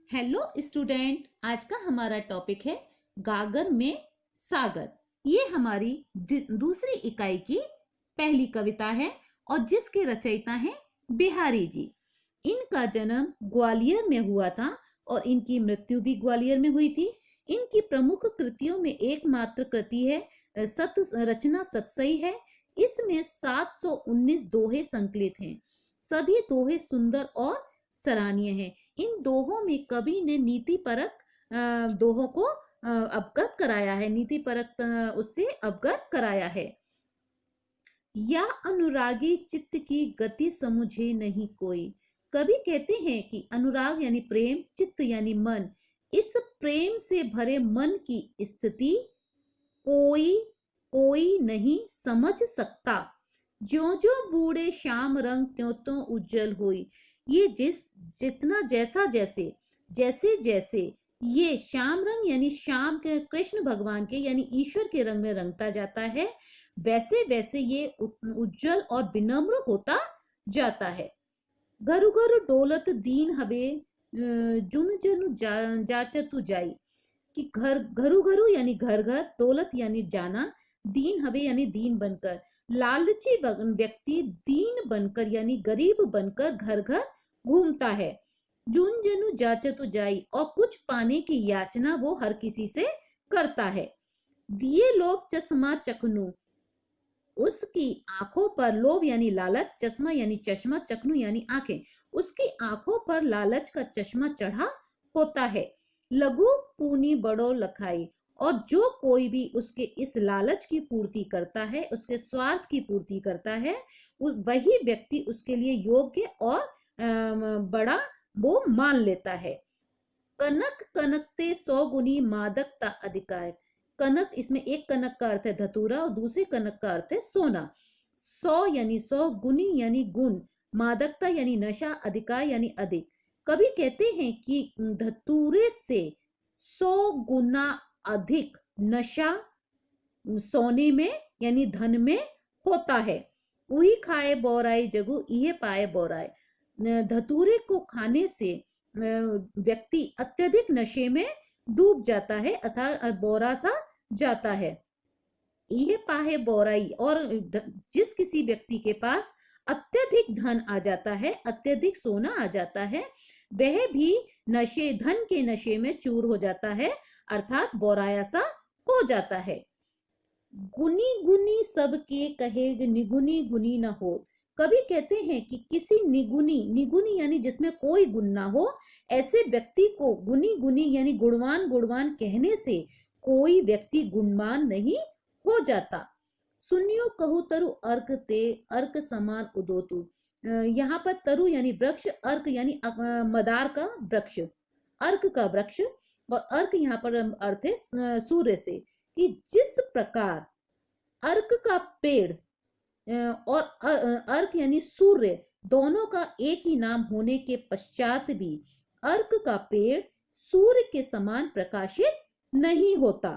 Hello student, आज का हमारा टॉपिक है गागर में सागर। ये हमारी दूसरी इकाई की पहली कविता है और जिसके रचयिता हैं बिहारी जी। इनका जन्म ग्वालियर में हुआ था और इनकी मृत्यु भी ग्वालियर में हुई थी। इनकी प्रमुख कृतियों में एकमात्र कृति है सत रचना सतसई है। इसमें 719 दोहे संकलित हैं। सभी दोहे सुंदर और सराहनीय हैं। इन दोहों में कवि ने नीति परक दोहों को अवगत कराया है, नीति परक उससे अवगत कराया है। या अनुरागी चित्त की गति समुझे नहीं कोई। कवि कहते हैं कि अनुराग यानी प्रेम, चित्त यानी मन, इस प्रेम से भरे मन की स्थिति कोई नहीं समझ सकता। ज्यो ज्यो बूढ़े श्याम रंग त्यों त्यों उज्जवल हुई। ये जितना जैसा जैसे जैसे ये श्याम रंग यानी श्याम के कृष्ण भगवान के यानी ईश्वर के रंग में रंगता जाता है, वैसे वैसे ये उज्जवल और विनम्र होता जाता है। घरु घरु डोलत दीन हवे जुन जनु जाचतु जाई। कि घरु घरु यानी घर घर, डोलत यानी जाना, दीन हवे यानी दीन बनकर, लालची व्यक्ति दीन बनकर यानी गरीब बनकर घर घर घूमता है। जुन जनु जाचतु जाई, और कुछ पाने की याचना वो हर किसी से करता है। दिए लोग चश्मा चखनू, उसकी आंखों पर लोभ यानी लालच, चश्मा यानी चश्मा, चखनू यानी आंखें, उसकी आंखों पर लालच का चश्मा चढ़ा होता है। लघु पूनी बड़ो लखाई, और जो कोई भी उसके इस लालच की पूर्ति करता है, उसके स्वार्थ की पूर्ति करता है, वही व्यक्ति उसके लिए योग्य और बड़ा वो मान लेता है। कनक कनकते 100 गुनी मादकता अधिकार। कनक, इसमें एक कनक का अर्थ है धतूरा और दूसरी कनक का अर्थ है सोना। 100 यानी 100, गुनी यानी गुण, मादकता यानी नशा, अधिकार यानी अधिक। कवि कहते हैं कि धतूरे से 100 गुना अधिक नशा सोने में यानी धन में होता है। उही खाए बोराई जगू इहे पाए बोराई। धतूरे को खाने से व्यक्ति अत्यधिक नशे में डूब जाता है अथवा बोरा सा जाता है। यह पाहे बोराई, और जिस किसी व्यक्ति के पास अत्यधिक धन आ जाता है, अत्यधिक सोना आ जाता है, वह भी धन के नशे में चूर हो जाता है, अर्थात बोराया सा हो जाता है। गुनी गुनी सबके कहे निगुनी गुनी न हो। कवि कहते हैं कि किसी निगुनी यानी जिसमें कोई गुण ना हो, ऐसे व्यक्ति को गुनी यानी गुणवान कहने से कोई व्यक्ति गुणवान नहीं हो जाता। सुनियो कहू तरु अर्क ते अर्क समान उदोतु। यहाँ पर तरु यानी वृक्ष, अर्क यानी मदार का वृक्ष, अर्क का वृक्ष, और अर्क यहाँ पर अर्थ है सूर्य से, कि जिस प्रकार अर्क का पेड़ और अर्क यानी सूर्य दोनों का एक ही नाम होने के पश्चात भी अर्क का पेड़ सूर्य के समान प्रकाशित नहीं होता।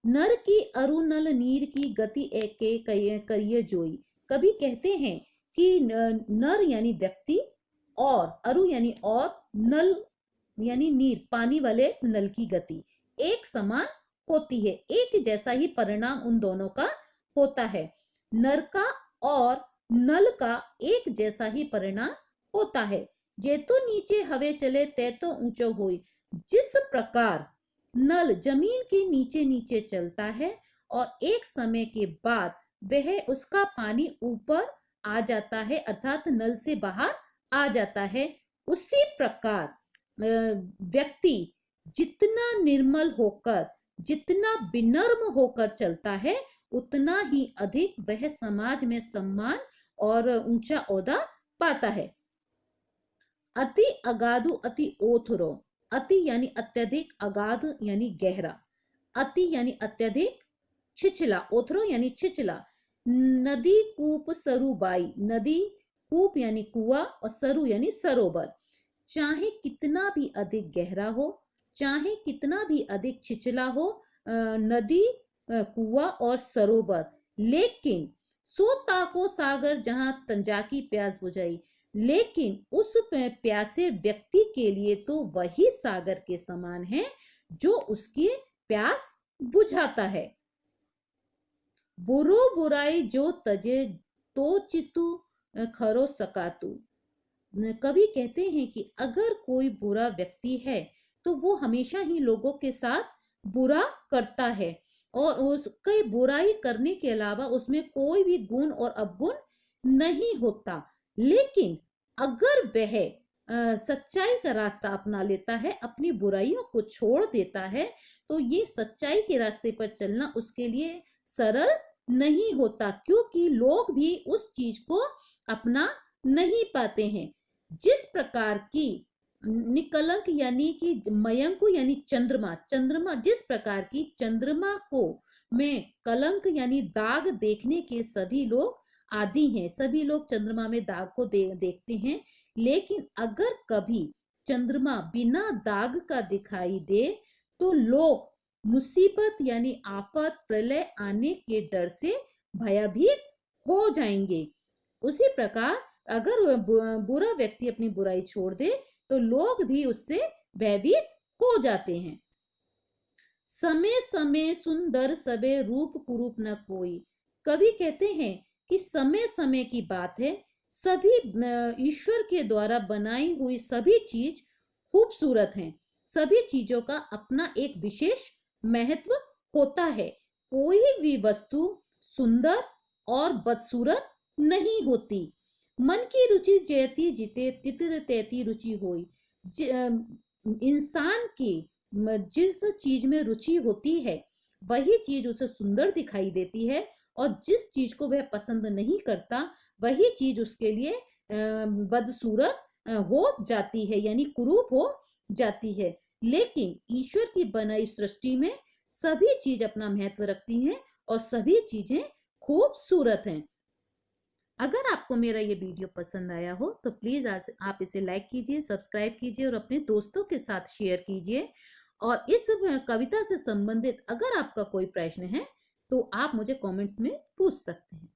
नर की अरुणल नीर की गति एके करिए जोई। कभी कहते हैं कि नर यानी व्यक्ति, और अरु यानी और, नल यानी नीर पानी वाले नल की गति एक समान होती है, एक जैसा ही परिणाम उन दोनों का होता है। नर का और नल का एक जैसा ही परिणाम होता है। जे तो नीचे हवे चले ते तो ऊंचो होई। जिस प्रकार नल जमीन के नीचे नीचे चलता है और एक समय के बाद वह उसका पानी ऊपर आ जाता है, अर्थात नल से बाहर आ जाता है, उसी प्रकार व्यक्ति जितना निर्मल होकर, जितना विनम्र होकर चलता है, उतना ही अधिक वह समाज में सम्मान और ऊंचा ओहदा पाता है। अति अगाधु अति ओथरो। अति यानी अत्यधिक, अगाध यानी गहरा, अति यानी अत्यधिक, छिछला, ओथरो यानी छिछला। नदी कूप सरुबाई। नदी, कूप यानी कुआं और सरू यानी सरोवर। चाहे कितना भी अधिक गहरा हो, चाहे कितना भी अधिक छिछला हो नदी, कुआं और सरोवर, लेकिन सो ताको सागर जहां तंजा की प्यास बुझाई। लेकिन उस प्यासे व्यक्ति के लिए तो वही सागर के समान है जो उसकी प्यास बुझाता है। बुरो बुराई जो तजे तो चितु खरो सकातु। कवि कहते हैं कि अगर कोई बुरा व्यक्ति है तो वो हमेशा ही लोगों के साथ बुरा करता है और उसकी बुराई करने के अलावा उसमें कोई भी गुण और अवगुण नहीं होता। लेकिन अगर वह सच्चाई का रास्ता अपना लेता है, अपनी बुराइयों को छोड़ देता है, तो ये सच्चाई के रास्ते पर चलना उसके लिए सरल नहीं होता, क्योंकि लोग भी उस चीज को अपना नहीं पाते हैं। जिस प्रकार की निकलंक यानी कि मयंक यानी चंद्रमा जिस प्रकार की चंद्रमा को में कलंक यानी दाग देखने के सभी लोग आदी हैं, सभी लोग चंद्रमा में दाग को देखते हैं। लेकिन अगर कभी चंद्रमा बिना दाग का दिखाई दे तो लोग मुसीबत यानी आफत प्रलय आने के डर से भयभीत हो जाएंगे। उसी प्रकार अगर बुरा व्यक्ति अपनी बुराई छोड़ दे तो लोग भी उससे भयभीत हो जाते हैं। समय समय सुंदर सबे रूप कुरूप न कोई। कवि कहते हैं कि समय समय की बात है, सभी ईश्वर के द्वारा बनाई हुई सभी चीज खूबसूरत हैं। सभी चीजों का अपना एक विशेष महत्व होता है। कोई भी वस्तु सुंदर और बदसूरत नहीं होती। मन की रुचि जयती जिते तितिर तैती रुचि होई। इंसान की जिस चीज में रुचि होती है वही चीज उसे सुंदर दिखाई देती है, और जिस चीज को वह पसंद नहीं करता वही चीज उसके लिए बदसूरत हो जाती है, यानी कुरूप हो जाती है। लेकिन ईश्वर की बनाई सृष्टि में सभी चीज अपना महत्व रखती हैं और सभी चीजें खूबसूरत हैं। अगर आपको मेरा ये वीडियो पसंद आया हो तो प्लीज आज आप इसे लाइक कीजिए, सब्सक्राइब कीजिए और अपने दोस्तों के साथ शेयर कीजिए। और इस कविता से संबंधित अगर आपका कोई प्रश्न है तो आप मुझे कमेंट्स में पूछ सकते हैं।